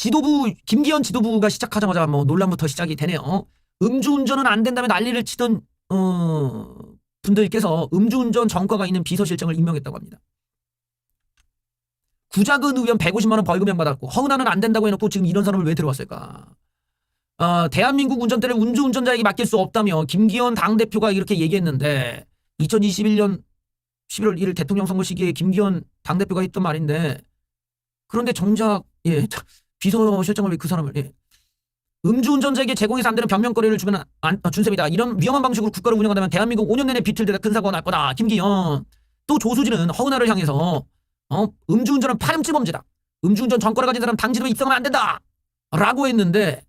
지도부 김기현 지도부가 시작하자마자 뭐 논란부터 시작이 되네요. 음주운전은 안 된다며 난리를 치던 분들께서 음주운전 전과가 있는 비서실장을 임명했다고 합니다. 구자근 의원 150만 원 벌금형 받았고 허은하는 안 된다고 해놓고 지금 이런 사람을 왜 들어왔을까? 대한민국 운전대를 음주운전자에게 맡길 수 없다며 김기현 당대표가 이렇게 얘기했는데 2021년 11월 1일 대통령 선거 시기에 김기현 당대표가 했던 말인데 그런데 정작 비서실장을 왜 그 사람을 음주운전자에게 제공해서 안 되는 변명거리를 주면 준 셈이다. 이런 위험한 방식으로 국가를 운영한다면 대한민국 5년 내내 비틀대다 큰 사고가 날 거다. 김기현. 또 조수진은 허은하를 향해서 음주운전은 파렴치 범죄다. 음주운전 전과를 가진 사람 당지도에 입성하면 안 된다. 라고 했는데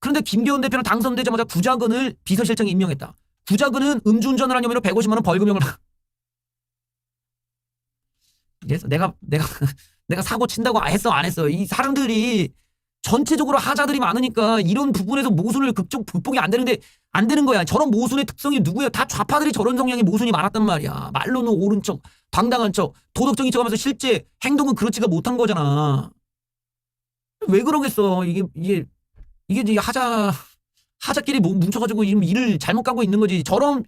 그런데 김기현 대표는 당선되자마자 구자근을 비서실장에 임명했다. 구자근은 음주운전을 한 혐의로 150만 원 벌금형을 그래서 내가 사고 친다고 했어 안 했어. 이 사람들이 전체적으로 하자들이 많으니까 이런 부분에서 모순을 극복이 안 되는 거야. 저런 모순의 특성이 누구야? 다 좌파들이 저런 성향의 모순이 많았단 말이야. 말로는 옳은 척, 당당한 척, 도덕적인 척 하면서 실제 행동은 그렇지가 못한 거잖아. 왜 그러겠어. 이게 이제 하자끼리 뭉쳐가지고 일을 잘못 가고 있는 거지. 저런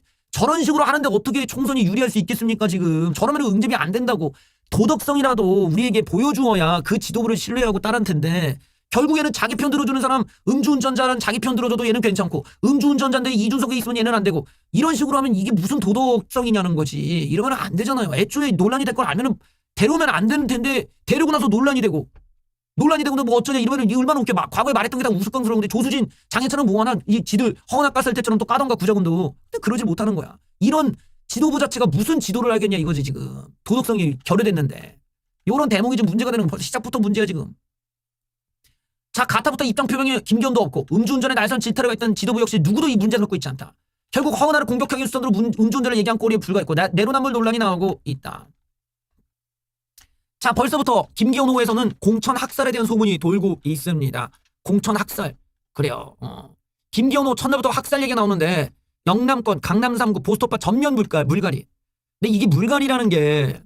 식으로 하는데 어떻게 총선이 유리할 수 있겠습니까, 지금. 저러면 응집이 안 된다고. 도덕성이라도 우리에게 보여주어야 그 지도부를 신뢰하고 따른 텐데 결국에는 자기 편 들어주는 사람 음주운전자는 자기 편 들어줘도 얘는 괜찮고 음주운전자인데 이준석이 있으면 얘는 안 되고 이런 식으로 하면 이게 무슨 도덕성이냐는 거지. 이러면 안 되잖아요. 애초에 논란이 될 걸 알면은 데려오면 안 되는 텐데 데리고 나서 논란이 되고 너 뭐 어쩌냐 이러면은 얼마나 웃겨. 과거에 말했던 게 다 우스꽝스러운데 조수진 장해찬은 뭐 하나 이 지들 허은하 깠을 때처럼 또 까던가 구자근도. 근데 그러지 못하는 거야. 이런 지도부 자체가 무슨 지도를 알겠냐 이거지 지금. 도덕성이 결여됐는데. 요런 대목이 좀 문제가 되는 거. 시작부터 문제야 지금. 자, 가타부터 입장 표명에 김기현도 없고 음주운전에 날선 질타를 했던 지도부 역시 누구도 이 문제를 놓고 있지 않다. 결국 허은하를 공격하기 수단으로 음주운전을 얘기한 꼴에 불과했고 내로남불 논란이 나오고 있다. 자, 벌써부터 김기현 호에서는 공천 학살에 대한 소문이 돌고 있습니다. 공천 학살. 그래요. 김기현 호 첫날부터 학살 얘기가 나오는데 영남권 강남 3구 보스토파 전면 물갈이. 근데 이게 물갈이라는 게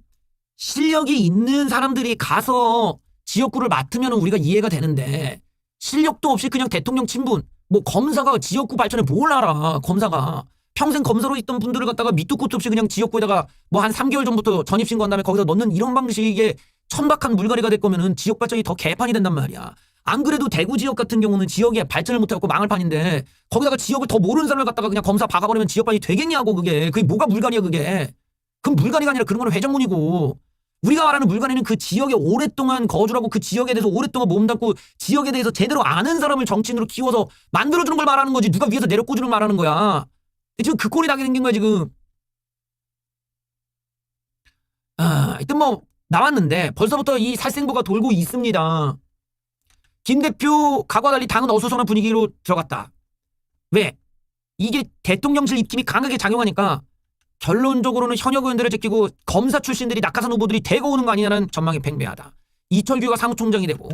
실력이 있는 사람들이 가서 지역구를 맡으면 우리가 이해가 되는데 실력도 없이 그냥 대통령 친분 뭐 검사가 지역구 발전에 뭘 알아. 검사가 평생 검사로 있던 분들을 갖다가 밑도 끝도 없이 그냥 지역구에다가 뭐 한 3개월 전부터 전입신고한 다음에 거기다 넣는 이런 방식의 천박한 물갈이가 될 거면은 지역 발전이 더 개판이 된단 말이야. 안 그래도 대구 지역 같은 경우는 지역에 발전을 못해갖고 망할 판인데 거기다가 지역을 더 모르는 사람을 갖다가 그냥 검사 박아버리면 지역 발전이 되겠냐고. 그게 뭐가 물갈이야 그게. 그럼 물갈이가 아니라 그런 거는 회전문이고 우리가 말하는 물갈이는 그 지역에 오랫동안 거주하고 그 지역에 대해서 오랫동안 몸담고 지역에 대해서 제대로 아는 사람을 정치인으로 키워서 만들어주는 걸 말하는 거지. 누가 위에서 내려꽂주는 걸 말하는 거야. 지금 그 꼴이 나게 생긴 거야 지금. 하여튼 뭐 나왔는데 벌써부터 이 살생부가 돌고 있습니다. 김 대표 각오와 달리 당은 어수선한 분위기로 들어갔다. 왜? 이게 대통령실 입김이 강하게 작용하니까 결론적으로는 현역 의원들을 제끼고 검사 출신들이 낙하산 후보들이 대거 오는 거 아니냐는 전망이 팽배하다. 이철규가 사무총장이 되고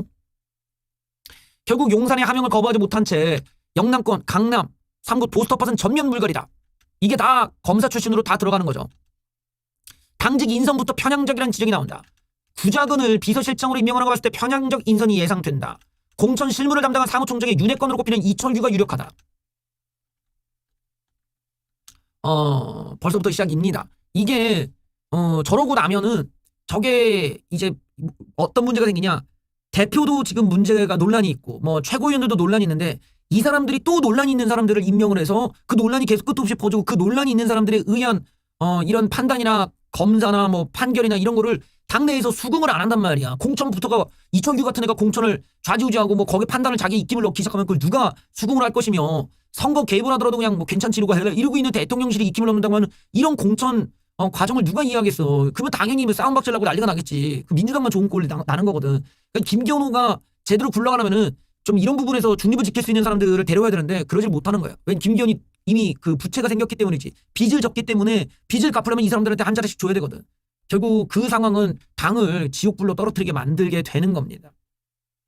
결국 용산의 하명을 거부하지 못한 채 영남권 강남 3구 보스터팟은 전면 물갈이다. 이게 다 검사 출신으로 다 들어가는 거죠. 당직 인선부터 편향적이라는 지적이 나온다. 구자근을 비서실장으로 임명하라고 봤을 때 편향적 인선이 예상된다. 공천 실무를 담당한 사무총장의 윤회권으로 꼽히는 이철규가 유력하다. 벌써부터 시작입니다. 이게 저러고 나면은 저게 이제 어떤 문제가 생기냐. 대표도 지금 문제가 논란이 있고 뭐 최고위원들도 논란이 있는데 이 사람들이 또 논란이 있는 사람들을 임명을 해서 그 논란이 계속 끝도 없이 퍼지고 그 논란이 있는 사람들에 의한 이런 판단이나 검사나 뭐 판결이나 이런 거를 당내에서 수긍을 안 한단 말이야. 공천부터가 이철규 같은 애가 공천을 좌지우지하고 뭐 거기 판단을 자기 입김을 넣기 시작하면 그걸 누가 수긍을 할 것이며 선거 개입을 하더라도 그냥 뭐 괜찮지 이러고 있는 대통령실이 입김을 넣는다고 하면 이런 공천 과정을 누가 이해하겠어. 그러면 당연히 뭐 싸움박질나고 난리가 나겠지. 그 민주당만 좋은 꼴이 나는 거거든. 그러니까 김기현호가 제대로 굴러가려면은 좀 이런 부분에서 중립을 지킬 수 있는 사람들을 데려와야 되는데 그러질 못하는 거야. 왜냐면 김기현이 이미 그 부채가 생겼기 때문이지. 빚을 졌기 때문에 빚을 갚으려면 이 사람들한테 한 자리씩 줘야 되거든. 결국 그 상황은 당을 지옥불로 떨어뜨리게 만들게 되는 겁니다.